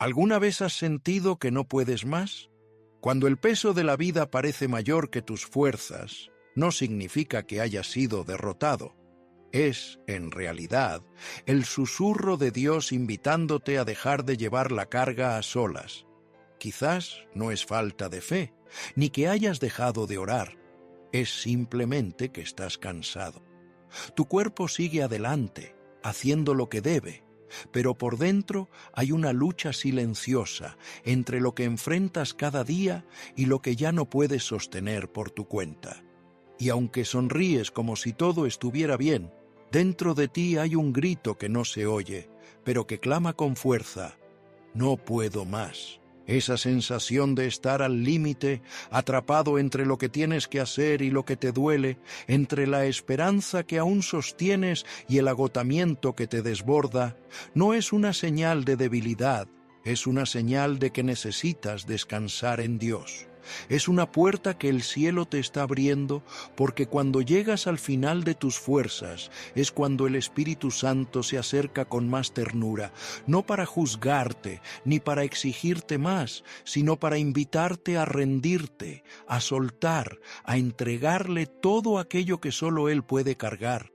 ¿Alguna vez has sentido que no puedes más? Cuando el peso de la vida parece mayor que tus fuerzas, no significa que hayas sido derrotado. Es, en realidad, el susurro de Dios invitándote a dejar de llevar la carga a solas. Quizás no es falta de fe, ni que hayas dejado de orar. Es simplemente que estás cansado. Tu cuerpo sigue adelante, haciendo lo que debe, pero por dentro hay una lucha silenciosa entre lo que enfrentas cada día y lo que ya no puedes sostener por tu cuenta. Y aunque sonríes como si todo estuviera bien, dentro de ti hay un grito que no se oye, pero que clama con fuerza: no puedo más. Esa sensación de estar al límite, atrapado entre lo que tienes que hacer y lo que te duele, entre la esperanza que aún sostienes y el agotamiento que te desborda, no es una señal de debilidad, es una señal de que necesitas descansar en Dios. Es una puerta que el cielo te está abriendo, porque cuando llegas al final de tus fuerzas es cuando el Espíritu Santo se acerca con más ternura, no para juzgarte ni para exigirte más, sino para invitarte a rendirte, a soltar, a entregarle todo aquello que solo Él puede cargar.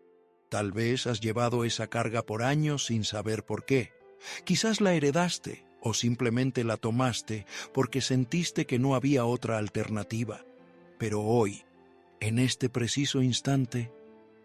Tal vez has llevado esa carga por años sin saber por qué. Quizás la heredaste, o simplemente la tomaste porque sentiste que no había otra alternativa. Pero hoy, en este preciso instante,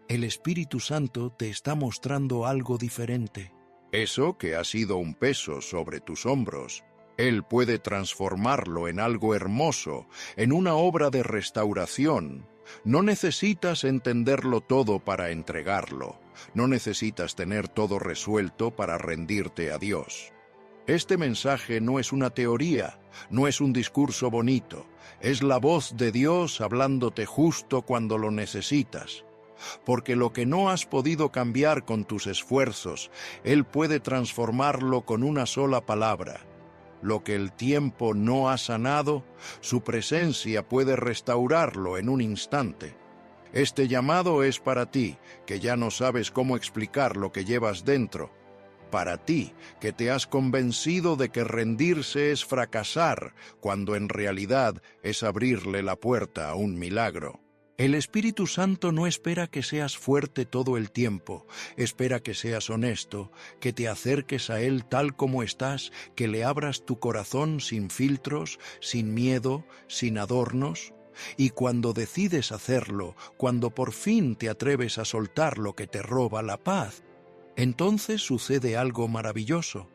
el Espíritu Santo te está mostrando algo diferente. Eso que ha sido un peso sobre tus hombros, Él puede transformarlo en algo hermoso, en una obra de restauración. No necesitas entenderlo todo para entregarlo. No necesitas tener todo resuelto para rendirte a Dios. Este mensaje no es una teoría, no es un discurso bonito, es la voz de Dios hablándote justo cuando lo necesitas. Porque lo que no has podido cambiar con tus esfuerzos, Él puede transformarlo con una sola palabra. Lo que el tiempo no ha sanado, su presencia puede restaurarlo en un instante. Este llamado es para ti, que ya no sabes cómo explicar lo que llevas dentro. Para ti, que te has convencido de que rendirse es fracasar, cuando en realidad es abrirle la puerta a un milagro. El Espíritu Santo no espera que seas fuerte todo el tiempo, espera que seas honesto, que te acerques a Él tal como estás, que le abras tu corazón sin filtros, sin miedo, sin adornos. Y cuando decides hacerlo, cuando por fin te atreves a soltar lo que te roba la paz, entonces sucede algo maravilloso.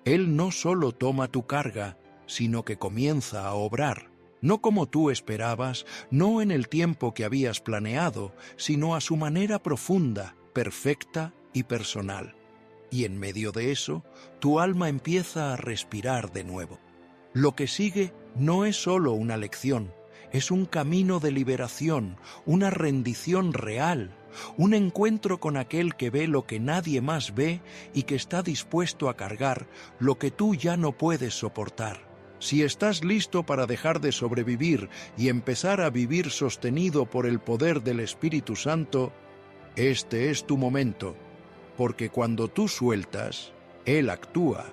Él no solo toma tu carga, sino que comienza a obrar, no como tú esperabas, no en el tiempo que habías planeado, sino a su manera profunda, perfecta y personal. Y en medio de eso, tu alma empieza a respirar de nuevo. Lo que sigue no es solo una lección, es un camino de liberación, una rendición real, un encuentro con aquel que ve lo que nadie más ve y que está dispuesto a cargar lo que tú ya no puedes soportar. Si estás listo para dejar de sobrevivir y empezar a vivir sostenido por el poder del Espíritu Santo, este es tu momento, porque cuando tú sueltas, Él actúa.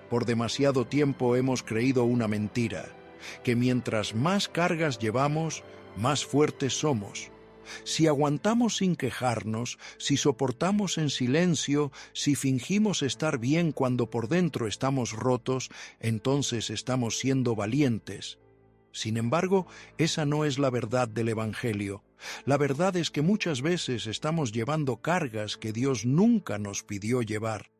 Por demasiado tiempo hemos creído una mentira, que mientras más cargas llevamos, más fuertes somos. Si aguantamos sin quejarnos, si soportamos en silencio, si fingimos estar bien cuando por dentro estamos rotos, entonces estamos siendo valientes. Sin embargo, esa no es la verdad del Evangelio. La verdad es que muchas veces estamos llevando cargas que Dios nunca nos pidió llevar.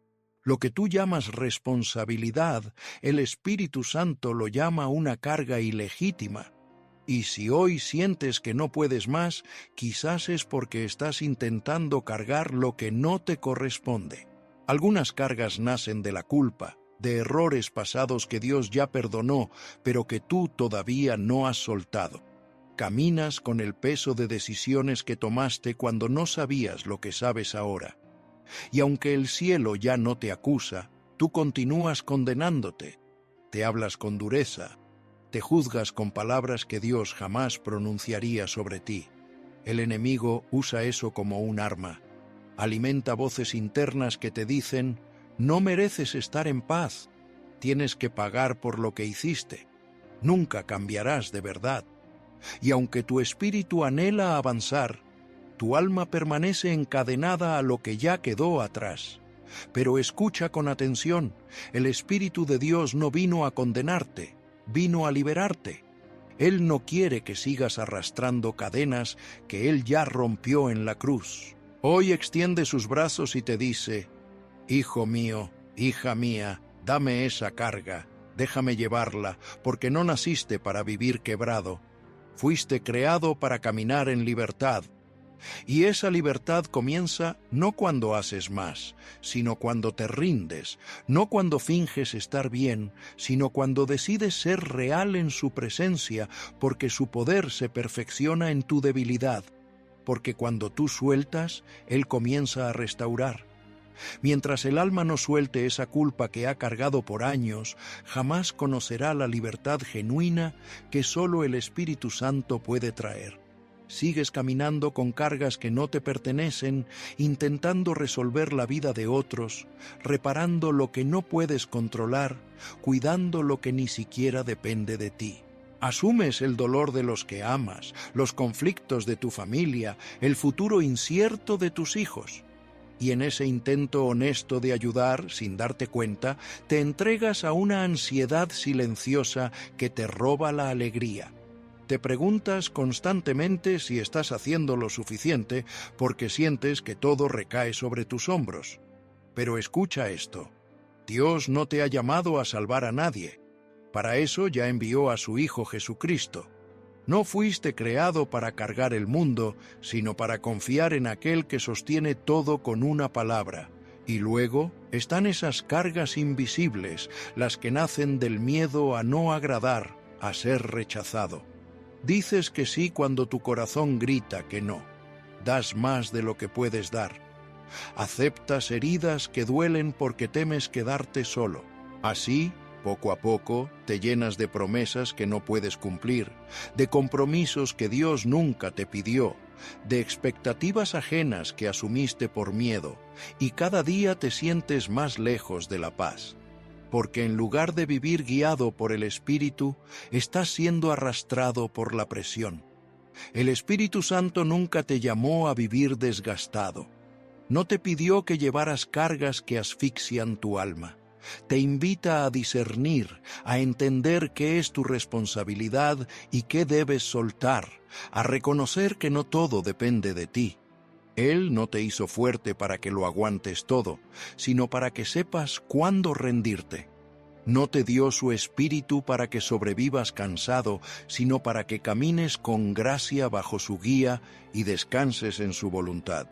Lo que tú llamas responsabilidad, el Espíritu Santo lo llama una carga ilegítima. Y si hoy sientes que no puedes más, quizás es porque estás intentando cargar lo que no te corresponde. Algunas cargas nacen de la culpa, de errores pasados que Dios ya perdonó, pero que tú todavía no has soltado. Caminas con el peso de decisiones que tomaste cuando no sabías lo que sabes ahora. Y aunque el cielo ya no te acusa, tú continúas condenándote. Te hablas con dureza. Te juzgas con palabras que Dios jamás pronunciaría sobre ti. El enemigo usa eso como un arma. Alimenta voces internas que te dicen: no mereces estar en paz. tienes que pagar por lo que hiciste. Nunca cambiarás de verdad. Y aunque tu espíritu anhela avanzar, tu alma permanece encadenada a lo que ya quedó atrás. Pero escucha con atención, el Espíritu de Dios no vino a condenarte, vino a liberarte. Él no quiere que sigas arrastrando cadenas que Él ya rompió en la cruz. Hoy extiende sus brazos y te dice: Hijo mío, hija mía, dame esa carga, déjame llevarla, porque no naciste para vivir quebrado. Fuiste creado para caminar en libertad. Y esa libertad comienza no cuando haces más, sino cuando te rindes, no cuando finges estar bien, sino cuando decides ser real en su presencia, porque su poder se perfecciona en tu debilidad, porque cuando tú sueltas, Él comienza a restaurar. Mientras el alma no suelte esa culpa que ha cargado por años, jamás conocerá la libertad genuina que solo el Espíritu Santo puede traer. Sigues caminando con cargas que no te pertenecen, intentando resolver la vida de otros, reparando lo que no puedes controlar, cuidando lo que ni siquiera depende de ti. Asumes el dolor de los que amas, los conflictos de tu familia, el futuro incierto de tus hijos. Y en ese intento honesto de ayudar, sin darte cuenta, te entregas a una ansiedad silenciosa que te roba la alegría. Te preguntas constantemente si estás haciendo lo suficiente porque sientes que todo recae sobre tus hombros. Pero escucha esto: Dios no te ha llamado a salvar a nadie. Para eso ya envió a su Hijo Jesucristo. No fuiste creado para cargar el mundo, sino para confiar en aquel que sostiene todo con una palabra. Y luego están esas cargas invisibles, las que nacen del miedo a no agradar, a ser rechazado. Dices que sí cuando tu corazón grita que no. Das más de lo que puedes dar. Aceptas heridas que duelen porque temes quedarte solo. Así, poco a poco, te llenas de promesas que no puedes cumplir, de compromisos que Dios nunca te pidió, de expectativas ajenas que asumiste por miedo, y cada día te sientes más lejos de la paz. Porque en lugar de vivir guiado por el Espíritu, estás siendo arrastrado por la presión. El Espíritu Santo nunca te llamó a vivir desgastado. No te pidió que llevaras cargas que asfixian tu alma. Te invita a discernir, a entender qué es tu responsabilidad y qué debes soltar, a reconocer que no todo depende de ti. Él no te hizo fuerte para que lo aguantes todo, sino para que sepas cuándo rendirte. No te dio su espíritu para que sobrevivas cansado, sino para que camines con gracia bajo su guía y descanses en su voluntad.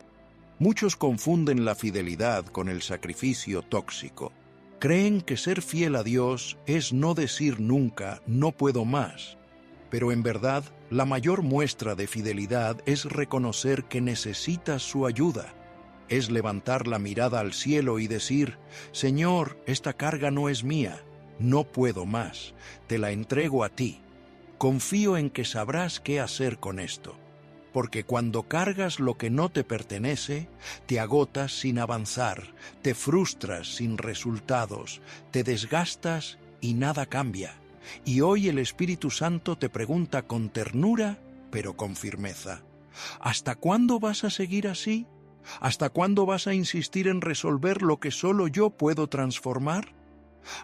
Muchos confunden la fidelidad con el sacrificio tóxico. Creen que ser fiel a Dios es no decir nunca, no puedo más. Pero en verdad, la mayor muestra de fidelidad es reconocer que necesitas su ayuda. Es levantar la mirada al cielo y decir: Señor, esta carga no es mía, no puedo más, te la entrego a ti. Confío en que sabrás qué hacer con esto. Porque cuando cargas lo que no te pertenece, te agotas sin avanzar, te frustras sin resultados, te desgastas y nada cambia. Y hoy el Espíritu Santo te pregunta con ternura, pero con firmeza: ¿hasta cuándo vas a seguir así? ¿Hasta cuándo vas a insistir en resolver lo que solo yo puedo transformar?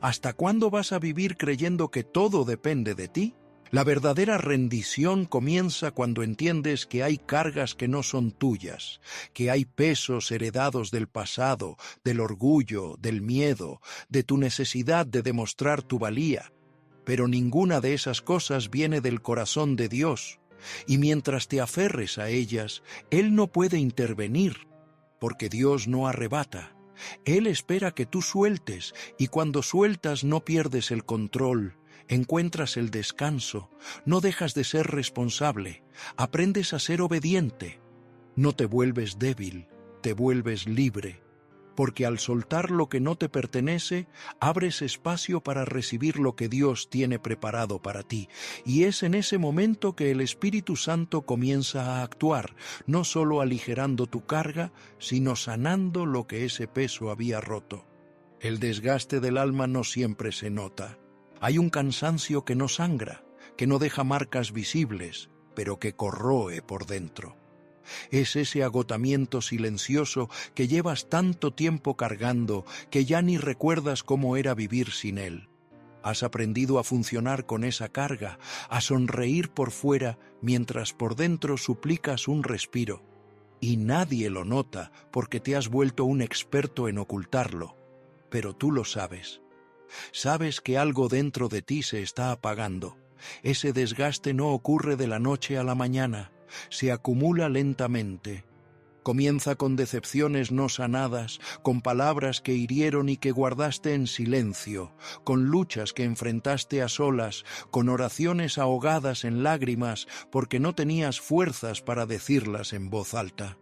¿Hasta cuándo vas a vivir creyendo que todo depende de ti? La verdadera rendición comienza cuando entiendes que hay cargas que no son tuyas, que hay pesos heredados del pasado, del orgullo, del miedo, de tu necesidad de demostrar tu valía. Pero ninguna de esas cosas viene del corazón de Dios, y mientras te aferres a ellas, Él no puede intervenir, porque Dios no arrebata. Él espera que tú sueltes, y cuando sueltas no pierdes el control, encuentras el descanso, no dejas de ser responsable, aprendes a ser obediente. No te vuelves débil, te vuelves libre. Porque al soltar lo que no te pertenece, abres espacio para recibir lo que Dios tiene preparado para ti. Y es en ese momento que el Espíritu Santo comienza a actuar, no solo aligerando tu carga, sino sanando lo que ese peso había roto. El desgaste del alma no siempre se nota. Hay un cansancio que no sangra, que no deja marcas visibles, pero que corroe por dentro. Es ese agotamiento silencioso que llevas tanto tiempo cargando que ya ni recuerdas cómo era vivir sin él. Has aprendido a funcionar con esa carga, a sonreír por fuera mientras por dentro suplicas un respiro. Y nadie lo nota porque te has vuelto un experto en ocultarlo. Pero tú lo sabes. Sabes que algo dentro de ti se está apagando. Ese desgaste no ocurre de la noche a la mañana. Se acumula lentamente. Comienza con decepciones no sanadas, con palabras que hirieron y que guardaste en silencio, con luchas que enfrentaste a solas, con oraciones ahogadas en lágrimas porque no tenías fuerzas para decirlas en voz alta.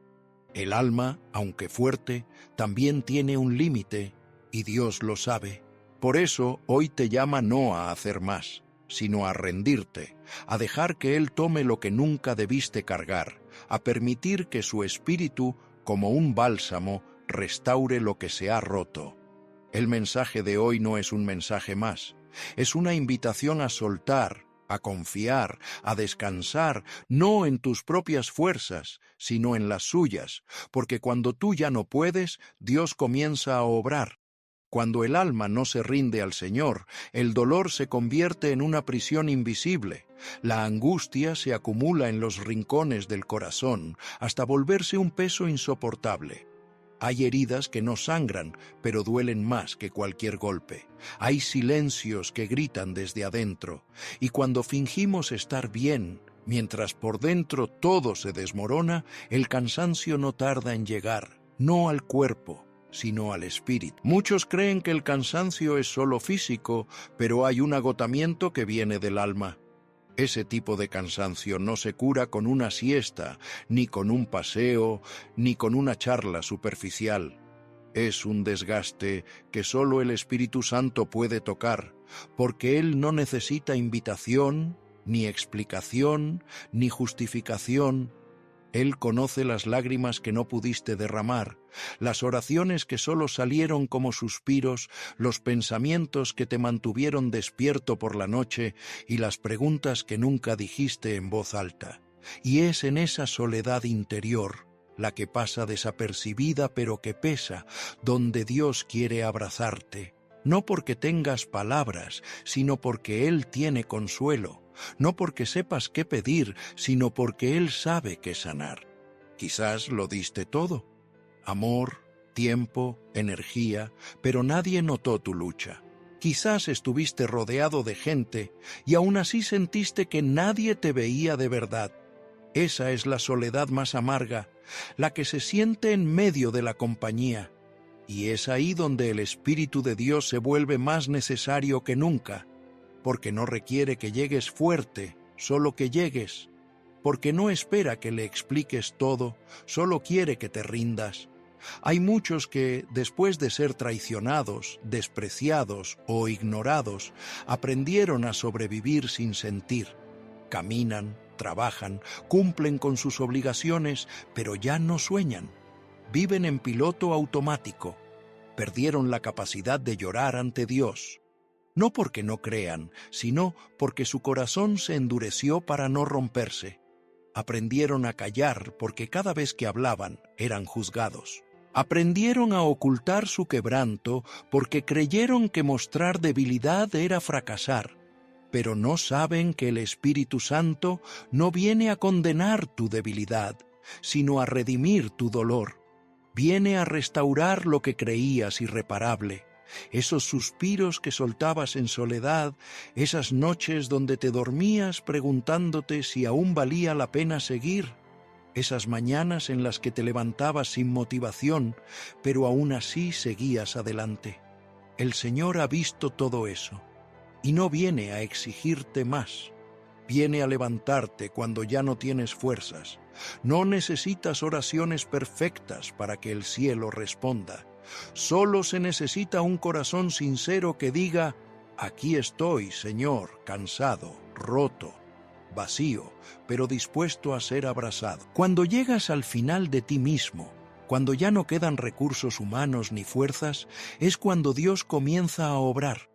El alma, aunque fuerte, también tiene un límite, y Dios lo sabe. Por eso hoy te llama no a hacer más, sino a rendirte, a dejar que Él tome lo que nunca debiste cargar, a permitir que su espíritu, como un bálsamo, restaure lo que se ha roto. El mensaje de hoy no es un mensaje más, es una invitación a soltar, a confiar, a descansar, no en tus propias fuerzas, sino en las suyas, porque cuando tú ya no puedes, Dios comienza a obrar. Cuando el alma no se rinde al Señor, el dolor se convierte en una prisión invisible. La angustia se acumula en los rincones del corazón hasta volverse un peso insoportable. Hay heridas que no sangran, pero duelen más que cualquier golpe. Hay silencios que gritan desde adentro. Y cuando fingimos estar bien, mientras por dentro todo se desmorona, el cansancio no tarda en llegar, no al cuerpo, sino al espíritu. Muchos creen que el cansancio es solo físico, pero hay un agotamiento que viene del alma. Ese tipo de cansancio no se cura con una siesta, ni con un paseo, ni con una charla superficial. Es un desgaste que solo el Espíritu Santo puede tocar, porque Él no necesita invitación, ni explicación, ni justificación. Él conoce las lágrimas que no pudiste derramar, las oraciones que solo salieron como suspiros, los pensamientos que te mantuvieron despierto por la noche y las preguntas que nunca dijiste en voz alta. Y es en esa soledad interior, la que pasa desapercibida pero que pesa, donde Dios quiere abrazarte, no porque tengas palabras, sino porque Él tiene consuelo. No porque sepas qué pedir, sino porque Él sabe qué sanar. Quizás lo diste todo, amor, tiempo, energía, pero nadie notó tu lucha. Quizás estuviste rodeado de gente y aún así sentiste que nadie te veía de verdad. Esa es la soledad más amarga, la que se siente en medio de la compañía. Y es ahí donde el Espíritu de Dios se vuelve más necesario que nunca. Porque no requiere que llegues fuerte, solo que llegues. Porque no espera que le expliques todo, solo quiere que te rindas. Hay muchos que, después de ser traicionados, despreciados o ignorados, aprendieron a sobrevivir sin sentir. Caminan, trabajan, cumplen con sus obligaciones, pero ya no sueñan. Viven en piloto automático. Perdieron la capacidad de llorar ante Dios. No porque no crean, sino porque su corazón se endureció para no romperse. Aprendieron a callar porque cada vez que hablaban eran juzgados. Aprendieron a ocultar su quebranto porque creyeron que mostrar debilidad era fracasar. Pero no saben que el Espíritu Santo no viene a condenar tu debilidad, sino a redimir tu dolor. Viene a restaurar lo que creías irreparable. Esos suspiros que soltabas en soledad, esas noches donde te dormías preguntándote si aún valía la pena seguir, esas mañanas en las que te levantabas sin motivación, pero aún así seguías adelante. El Señor ha visto todo eso, y no viene a exigirte más. Viene a levantarte cuando ya no tienes fuerzas. No necesitas oraciones perfectas para que el cielo responda. Solo se necesita un corazón sincero que diga: aquí estoy, Señor, cansado, roto, vacío, pero dispuesto a ser abrazado. Cuando llegas al final de ti mismo, Cuando ya no quedan recursos humanos ni fuerzas, es cuando Dios comienza a obrar,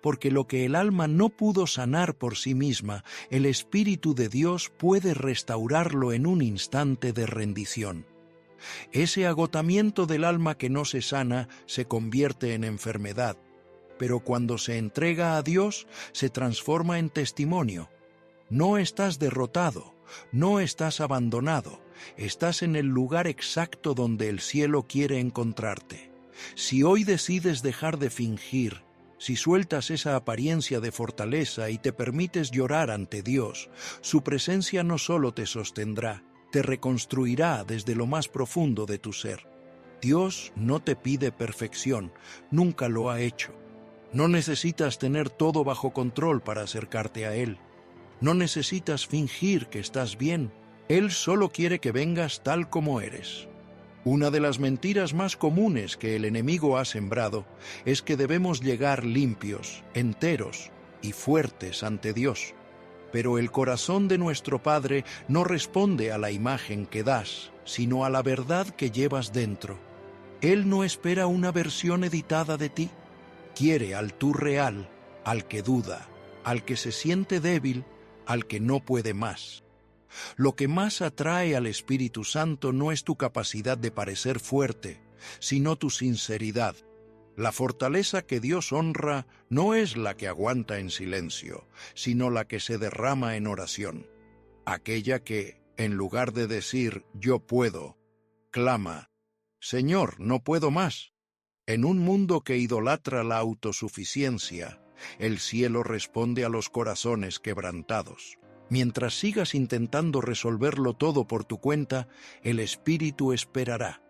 porque lo que el alma no pudo sanar por sí misma, el Espíritu de Dios puede restaurarlo en un instante de rendición. Ese agotamiento del alma que no se sana se convierte en enfermedad, pero cuando se entrega a Dios, se transforma en testimonio. No estás derrotado, no estás abandonado, estás en el lugar exacto donde el cielo quiere encontrarte. Si hoy decides dejar de fingir, si sueltas esa apariencia de fortaleza y te permites llorar ante Dios, su presencia no solo te sostendrá, te reconstruirá desde lo más profundo de tu ser. Dios no te pide perfección, nunca lo ha hecho. No necesitas tener todo bajo control para acercarte a Él. No necesitas fingir que estás bien. Él solo quiere que vengas tal como eres. Una de las mentiras más comunes que el enemigo ha sembrado es que debemos llegar limpios, enteros y fuertes ante Dios. Pero el corazón de nuestro Padre no responde a la imagen que das, sino a la verdad que llevas dentro. Él no espera una versión editada de ti. Quiere al tú real, al que duda, al que se siente débil, al que no puede más. Lo que más atrae al Espíritu Santo no es tu capacidad de parecer fuerte, sino tu sinceridad. La fortaleza que Dios honra no es la que aguanta en silencio, sino la que se derrama en oración. Aquella que, en lugar de decir «yo puedo», clama «Señor, no puedo más». En un mundo que idolatra la autosuficiencia, el cielo responde a los corazones quebrantados. Mientras sigas intentando resolverlo todo por tu cuenta, el Espíritu esperará.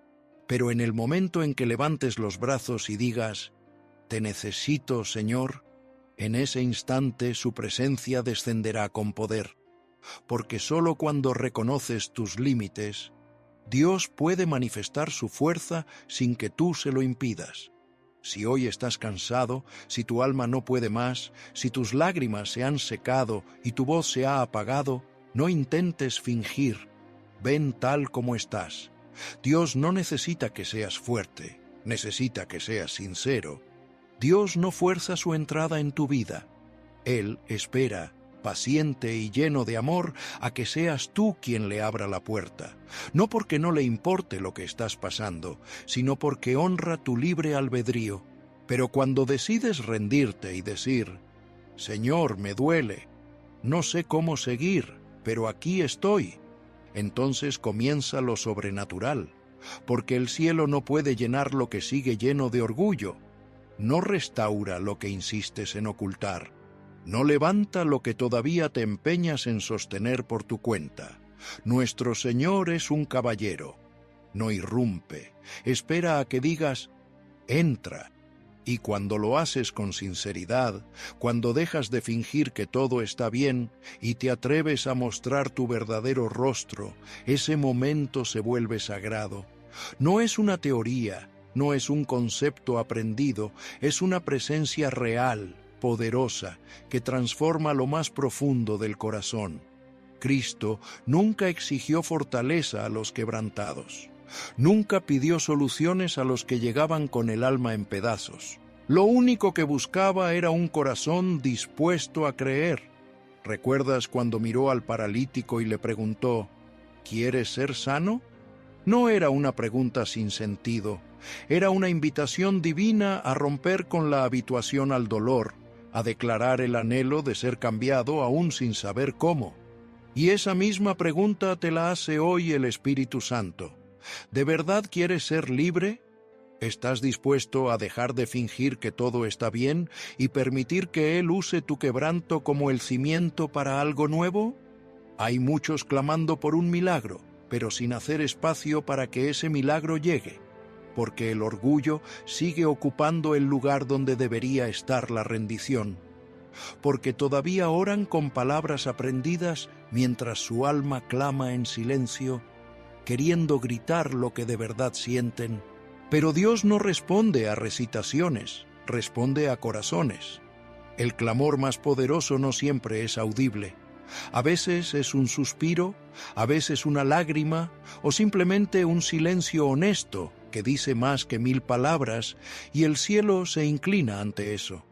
Pero en el momento en que levantes los brazos y digas, «Te necesito, Señor», en ese instante su presencia descenderá con poder. Porque solo cuando reconoces tus límites, Dios puede manifestar su fuerza sin que tú se lo impidas. Si hoy estás cansado, si tu alma no puede más, si tus lágrimas se han secado y tu voz se ha apagado, no intentes fingir. Ven tal como estás. Dios no necesita que seas fuerte, necesita que seas sincero. Dios no fuerza su entrada en tu vida. Él espera, paciente y lleno de amor, a que seas tú quien le abra la puerta, no porque no le importe lo que estás pasando, sino porque honra tu libre albedrío. Pero cuando decides rendirte y decir, «Señor, me duele, no sé cómo seguir, pero aquí estoy», entonces comienza lo sobrenatural, porque el cielo no puede llenar lo que sigue lleno de orgullo, no restaura lo que insistes en ocultar. No levanta lo que todavía te empeñas en sostener por tu cuenta. Nuestro Señor es un caballero. No irrumpe. Espera a que digas, «Entra». Y cuando lo haces con sinceridad, cuando dejas de fingir que todo está bien y te atreves a mostrar tu verdadero rostro, ese momento se vuelve sagrado. No es una teoría, no es un concepto aprendido, es una presencia real, poderosa, que transforma lo más profundo del corazón. Cristo nunca exigió fortaleza a los quebrantados. Nunca pidió soluciones a los que llegaban con el alma en pedazos. Lo único que buscaba era un corazón dispuesto a creer. ¿Recuerdas cuando miró al paralítico y le preguntó, «¿Quieres ser sano?». No era una pregunta sin sentido, era una invitación divina a romper con la habituación al dolor, a declarar el anhelo de ser cambiado aún sin saber cómo. Y esa misma pregunta te la hace hoy el Espíritu Santo. ¿De verdad quieres ser libre? ¿Estás dispuesto a dejar de fingir que todo está bien y permitir que Él use tu quebranto como el cimiento para algo nuevo? Hay muchos clamando por un milagro, pero sin hacer espacio para que ese milagro llegue, porque el orgullo sigue ocupando el lugar donde debería estar la rendición, porque todavía oran con palabras aprendidas mientras su alma clama en silencio, queriendo gritar lo que de verdad sienten. Pero Dios no responde a recitaciones, responde a corazones. El clamor más poderoso no siempre es audible. A veces es un suspiro, a veces una lágrima o simplemente un silencio honesto que dice más que 1000 palabras y el cielo se inclina ante eso.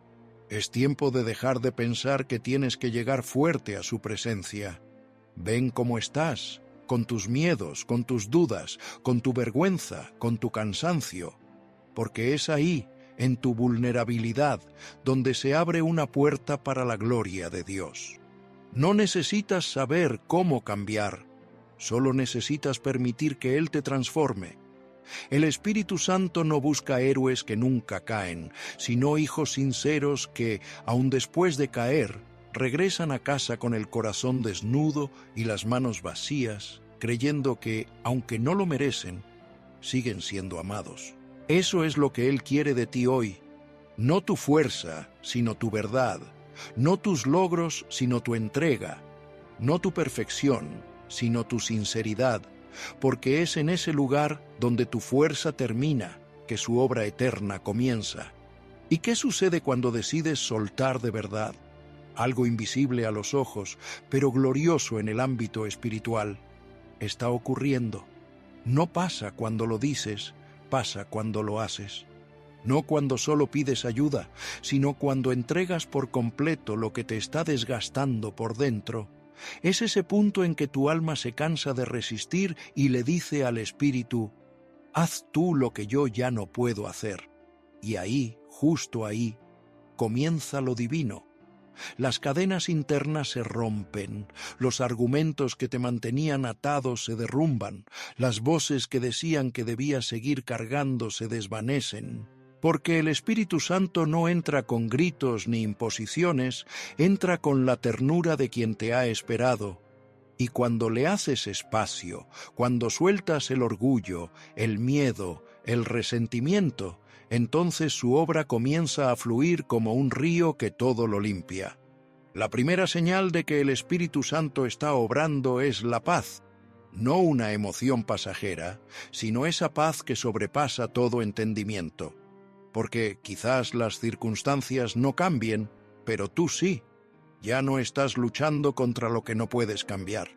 Es tiempo de dejar de pensar que tienes que llegar fuerte a su presencia. Ven cómo estás, con tus miedos, con tus dudas, con tu vergüenza, con tu cansancio, porque es ahí, en tu vulnerabilidad, donde se abre una puerta para la gloria de Dios. No necesitas saber cómo cambiar, solo necesitas permitir que Él te transforme. El Espíritu Santo no busca héroes que nunca caen, sino hijos sinceros que, aun después de caer, regresan a casa con el corazón desnudo y las manos vacías, creyendo que, aunque no lo merecen, siguen siendo amados. Eso es lo que Él quiere de ti hoy, no tu fuerza, sino tu verdad, no tus logros, sino tu entrega, no tu perfección, sino tu sinceridad, porque es en ese lugar donde tu fuerza termina, que su obra eterna comienza. ¿Y qué sucede cuando decides soltar de verdad? Algo invisible a los ojos, pero glorioso en el ámbito espiritual. Está ocurriendo. No pasa cuando lo dices, pasa cuando lo haces. No cuando solo pides ayuda, sino cuando entregas por completo lo que te está desgastando por dentro. Es ese punto en que tu alma se cansa de resistir y le dice al Espíritu: haz tú lo que yo ya no puedo hacer. Y ahí, justo ahí, comienza lo divino. Las cadenas internas se rompen, los argumentos que te mantenían atados se derrumban, las voces que decían que debías seguir cargando se desvanecen. Porque el Espíritu Santo no entra con gritos ni imposiciones, entra con la ternura de quien te ha esperado. Y cuando le haces espacio, cuando sueltas el orgullo, el miedo, el resentimiento, entonces su obra comienza a fluir como un río que todo lo limpia. La primera señal de que el Espíritu Santo está obrando es la paz, no una emoción pasajera, sino esa paz que sobrepasa todo entendimiento. Porque quizás las circunstancias no cambien, pero tú sí. Ya no estás luchando contra lo que no puedes cambiar.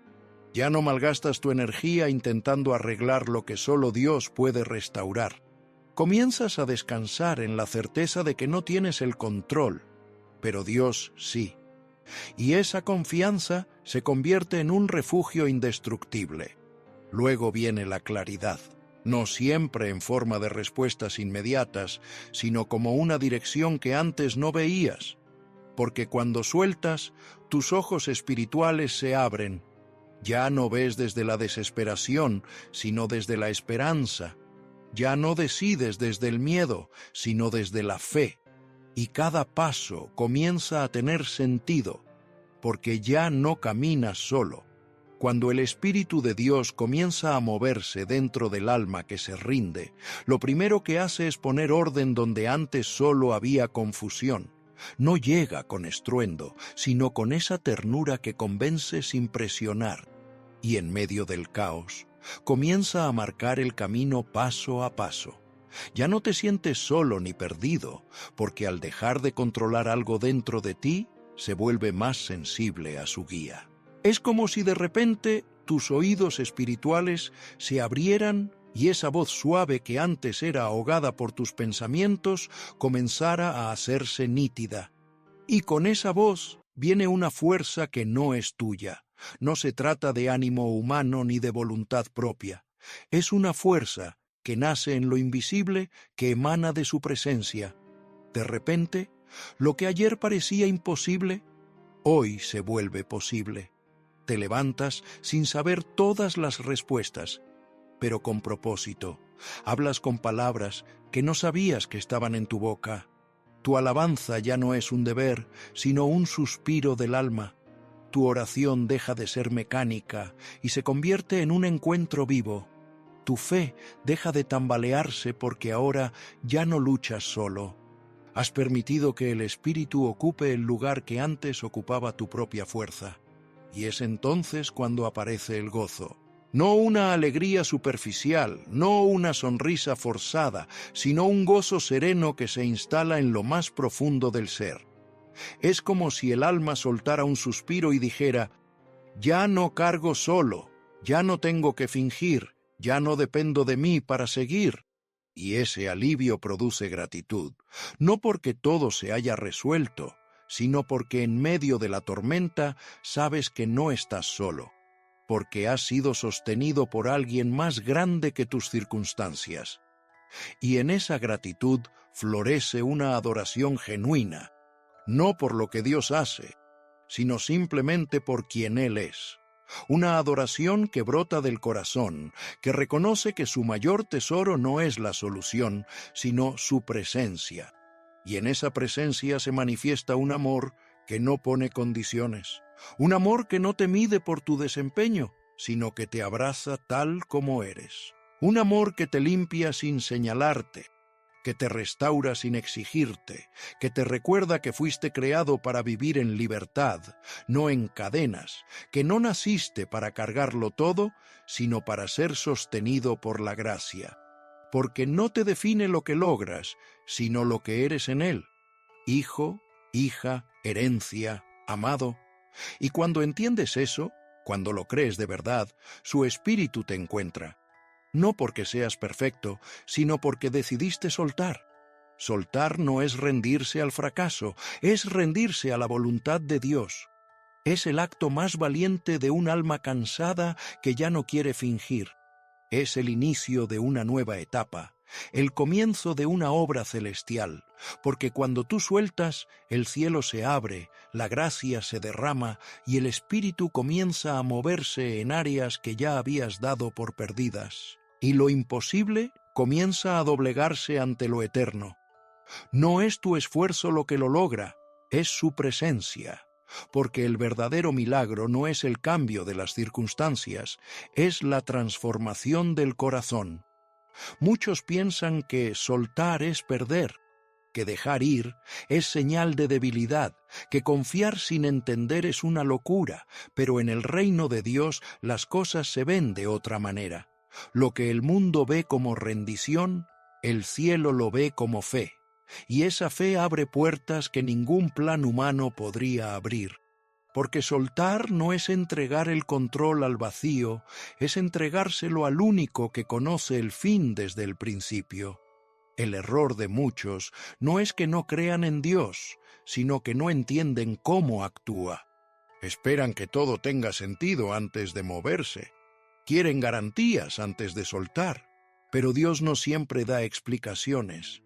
Ya no malgastas tu energía intentando arreglar lo que solo Dios puede restaurar. Comienzas a descansar en la certeza de que no tienes el control, pero Dios sí. Y esa confianza se convierte en un refugio indestructible. Luego viene la claridad. No siempre en forma de respuestas inmediatas, sino como una dirección que antes no veías. Porque cuando sueltas, tus ojos espirituales se abren. Ya no ves desde la desesperación, sino desde la esperanza. Ya no decides desde el miedo, sino desde la fe. Y cada paso comienza a tener sentido, porque ya no caminas solo. Cuando el Espíritu de Dios comienza a moverse dentro del alma que se rinde, lo primero que hace es poner orden donde antes solo había confusión. No llega con estruendo, sino con esa ternura que convence sin presionar. Y en medio del caos, comienza a marcar el camino paso a paso. Ya no te sientes solo ni perdido, porque al dejar de controlar algo dentro de ti, se vuelve más sensible a su guía. Es como si de repente tus oídos espirituales se abrieran y esa voz suave que antes era ahogada por tus pensamientos comenzara a hacerse nítida. Y con esa voz viene una fuerza que no es tuya. No se trata de ánimo humano ni de voluntad propia. Es una fuerza que nace en lo invisible, que emana de su presencia. De repente, lo que ayer parecía imposible, hoy se vuelve posible. Te levantas sin saber todas las respuestas, pero con propósito. Hablas con palabras que no sabías que estaban en tu boca. Tu alabanza ya no es un deber, sino un suspiro del alma. Tu oración deja de ser mecánica y se convierte en un encuentro vivo. Tu fe deja de tambalearse porque ahora ya no luchas solo. Has permitido que el Espíritu ocupe el lugar que antes ocupaba tu propia fuerza. Y es entonces cuando aparece el gozo. No una alegría superficial, no una sonrisa forzada, sino un gozo sereno que se instala en lo más profundo del ser. Es como si el alma soltara un suspiro y dijera: Ya no cargo solo, ya no tengo que fingir, ya no dependo de mí para seguir. Y ese alivio produce gratitud, no porque todo se haya resuelto, sino porque en medio de la tormenta sabes que no estás solo, porque has sido sostenido por alguien más grande que tus circunstancias. Y en esa gratitud florece una adoración genuina, no por lo que Dios hace, sino simplemente por quien Él es. Una adoración que brota del corazón, que reconoce que su mayor tesoro no es la solución, sino su presencia. Y en esa presencia se manifiesta un amor que no pone condiciones, un amor que no te mide por tu desempeño, sino que te abraza tal como eres. Un amor que te limpia sin señalarte, que te restaura sin exigirte, que te recuerda que fuiste creado para vivir en libertad, no en cadenas, que no naciste para cargarlo todo, sino para ser sostenido por la gracia. Porque no te define lo que logras, sino lo que eres en él. Hijo, hija, herencia, amado. Y cuando entiendes eso, cuando lo crees de verdad, su espíritu te encuentra. No porque seas perfecto, sino porque decidiste soltar. Soltar no es rendirse al fracaso, es rendirse a la voluntad de Dios. Es el acto más valiente de un alma cansada que ya no quiere fingir. Es el inicio de una nueva etapa, el comienzo de una obra celestial, porque cuando tú sueltas, el cielo se abre, la gracia se derrama y el espíritu comienza a moverse en áreas que ya habías dado por perdidas. Y lo imposible comienza a doblegarse ante lo eterno. No es tu esfuerzo lo que lo logra, es su presencia. Porque el verdadero milagro no es el cambio de las circunstancias, es la transformación del corazón. Muchos piensan que soltar es perder, que dejar ir es señal de debilidad, que confiar sin entender es una locura, pero en el reino de Dios las cosas se ven de otra manera. Lo que el mundo ve como rendición, el cielo lo ve como fe. Y esa fe abre puertas que ningún plan humano podría abrir. Porque soltar no es entregar el control al vacío, es entregárselo al único que conoce el fin desde el principio. El error de muchos no es que no crean en Dios, sino que no entienden cómo actúa. Esperan que todo tenga sentido antes de moverse. Quieren garantías antes de soltar. Pero Dios no siempre da explicaciones.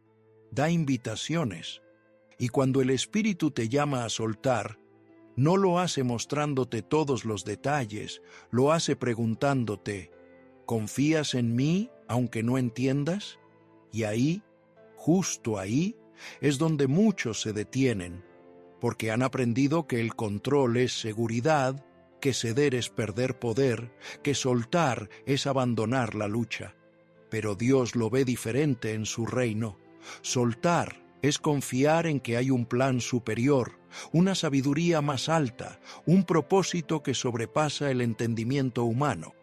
Da invitaciones, y cuando el Espíritu te llama a soltar, no lo hace mostrándote todos los detalles, lo hace preguntándote, ¿confías en mí aunque no entiendas? Y ahí, justo ahí, es donde muchos se detienen, porque han aprendido que el control es seguridad, que ceder es perder poder, que soltar es abandonar la lucha. Pero Dios lo ve diferente en su reino. Soltar es confiar en que hay un plan superior, una sabiduría más alta, un propósito que sobrepasa el entendimiento humano.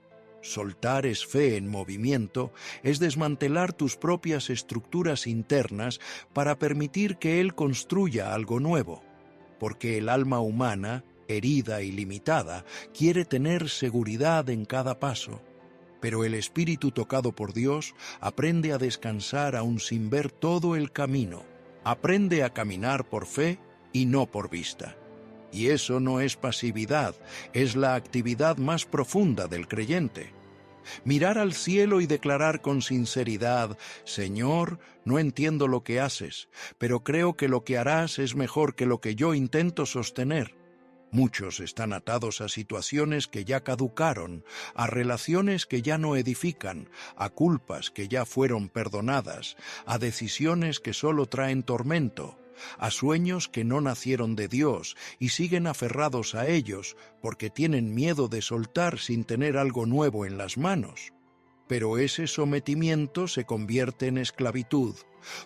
Soltar es fe en movimiento, es desmantelar tus propias estructuras internas para permitir que Él construya algo nuevo. Porque el alma humana, herida y limitada, quiere tener seguridad en cada paso. Pero el espíritu tocado por Dios aprende a descansar aún sin ver todo el camino. Aprende a caminar por fe y no por vista. Y eso no es pasividad, es la actividad más profunda del creyente. Mirar al cielo y declarar con sinceridad, Señor, no entiendo lo que haces, pero creo que lo que harás es mejor que lo que yo intento sostener. Muchos están atados a situaciones que ya caducaron, a relaciones que ya no edifican, a culpas que ya fueron perdonadas, a decisiones que solo traen tormento, a sueños que no nacieron de Dios y siguen aferrados a ellos porque tienen miedo de soltar sin tener algo nuevo en las manos. Pero ese sometimiento se convierte en esclavitud,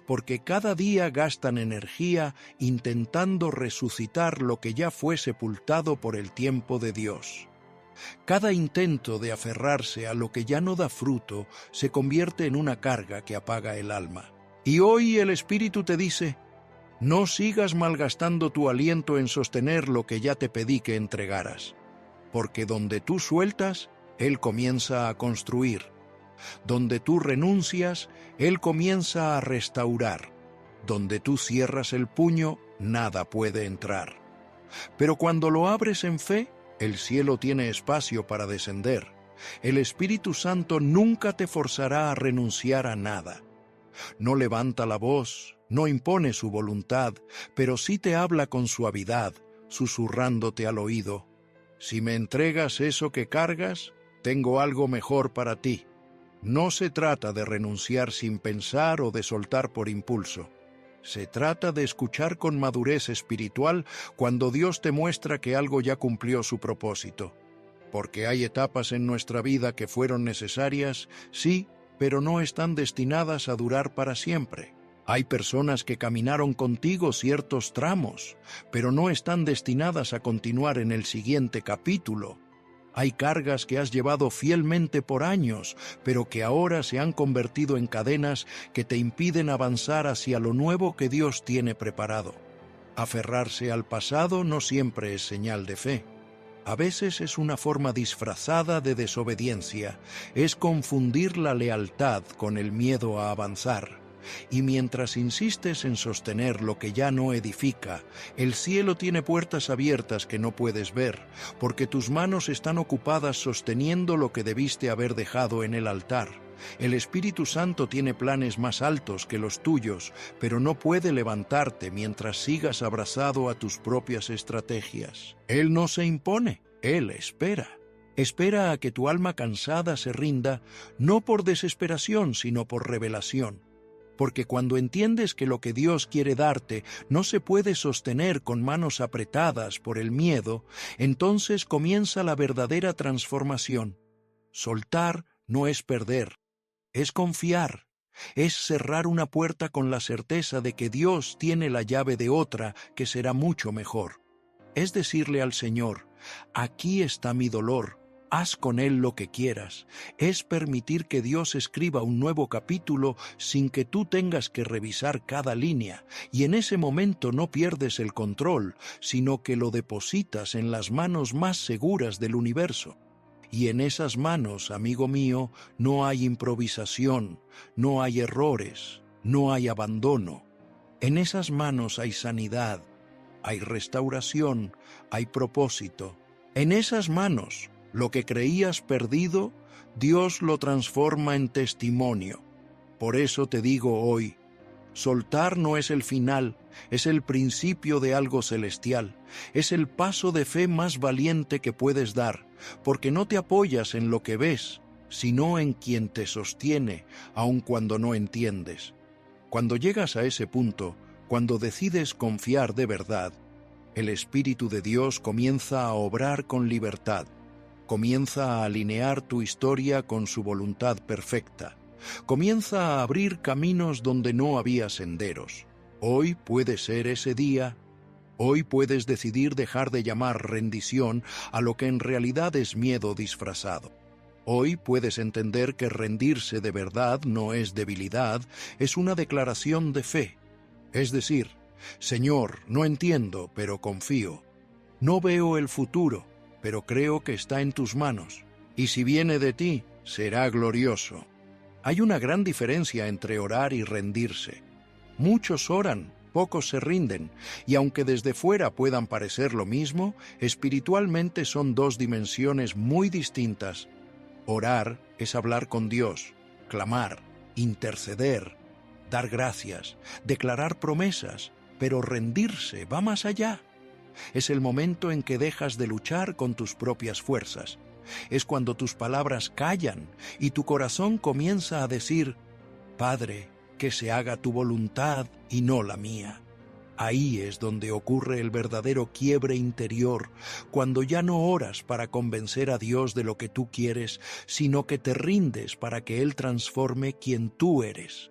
porque cada día gastan energía intentando resucitar lo que ya fue sepultado por el tiempo de Dios. Cada intento de aferrarse a lo que ya no da fruto se convierte en una carga que apaga el alma. Y hoy el Espíritu te dice, no sigas malgastando tu aliento en sostener lo que ya te pedí que entregaras. porque donde tú sueltas, Él comienza a construir. Donde tú renuncias, Él comienza a restaurar. Donde tú cierras el puño, nada puede entrar. Pero cuando lo abres en fe, el cielo tiene espacio para descender. El Espíritu Santo nunca te forzará a renunciar a nada. No levanta la voz, no impone su voluntad, pero sí te habla con suavidad, susurrándote al oído. Si me entregas eso que cargas, tengo algo mejor para ti. No se trata de renunciar sin pensar o de soltar por impulso. Se trata de escuchar con madurez espiritual cuando Dios te muestra que algo ya cumplió su propósito. Porque hay etapas en nuestra vida que fueron necesarias, sí, pero no están destinadas a durar para siempre. Hay personas que caminaron contigo ciertos tramos, pero no están destinadas a continuar en el siguiente capítulo. Hay cargas que has llevado fielmente por años, pero que ahora se han convertido en cadenas que te impiden avanzar hacia lo nuevo que Dios tiene preparado. Aferrarse al pasado no siempre es señal de fe. A veces es una forma disfrazada de desobediencia, es confundir la lealtad con el miedo a avanzar. Y mientras insistes en sostener lo que ya no edifica, el cielo tiene puertas abiertas que no puedes ver, porque tus manos están ocupadas sosteniendo lo que debiste haber dejado en el altar. El Espíritu Santo tiene planes más altos que los tuyos, pero no puede levantarte mientras sigas abrazado a tus propias estrategias. Él no se impone, Él espera. Espera a que tu alma cansada se rinda, no por desesperación, sino por revelación. Porque cuando entiendes que lo que Dios quiere darte no se puede sostener con manos apretadas por el miedo, entonces comienza la verdadera transformación. Soltar no es perder, es confiar, es cerrar una puerta con la certeza de que Dios tiene la llave de otra que será mucho mejor. Es decirle al Señor, aquí está mi dolor, haz con él lo que quieras. Es permitir que Dios escriba un nuevo capítulo sin que tú tengas que revisar cada línea, y en ese momento no pierdes el control, sino que lo depositas en las manos más seguras del universo. Y en esas manos, amigo mío, no hay improvisación, no hay errores, no hay abandono. En esas manos hay sanidad, hay restauración, hay propósito. En esas manos, lo que creías perdido, Dios lo transforma en testimonio. Por eso te digo hoy, soltar no es el final, es el principio de algo celestial, es el paso de fe más valiente que puedes dar, porque no te apoyas en lo que ves, sino en quien te sostiene, aun cuando no entiendes. Cuando llegas a ese punto, cuando decides confiar de verdad, el Espíritu de Dios comienza a obrar con libertad, comienza a alinear tu historia con su voluntad perfecta, comienza a abrir caminos donde no había senderos. Hoy puede ser ese día. Hoy puedes decidir dejar de llamar rendición a lo que en realidad es miedo disfrazado. Hoy puedes entender que rendirse de verdad no es debilidad, es una declaración de fe. Es decir, Señor, no entiendo, pero confío. No veo el futuro, pero creo que está en tus manos. Y si viene de ti, será glorioso. Hay una gran diferencia entre orar y rendirse. Muchos oran, pocos se rinden, y aunque desde fuera puedan parecer lo mismo, espiritualmente son dos dimensiones muy distintas. Orar es hablar con Dios, clamar, interceder, dar gracias, declarar promesas, pero rendirse va más allá. Es el momento en que dejas de luchar con tus propias fuerzas. Es cuando tus palabras callan y tu corazón comienza a decir, Padre, que se haga tu voluntad y no la mía. Ahí es donde ocurre el verdadero quiebre interior, cuando ya no oras para convencer a Dios de lo que tú quieres, sino que te rindes para que Él transforme quien tú eres.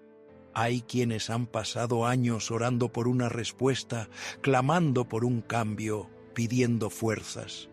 Hay quienes han pasado años orando por una respuesta, clamando por un cambio, pidiendo fuerzas.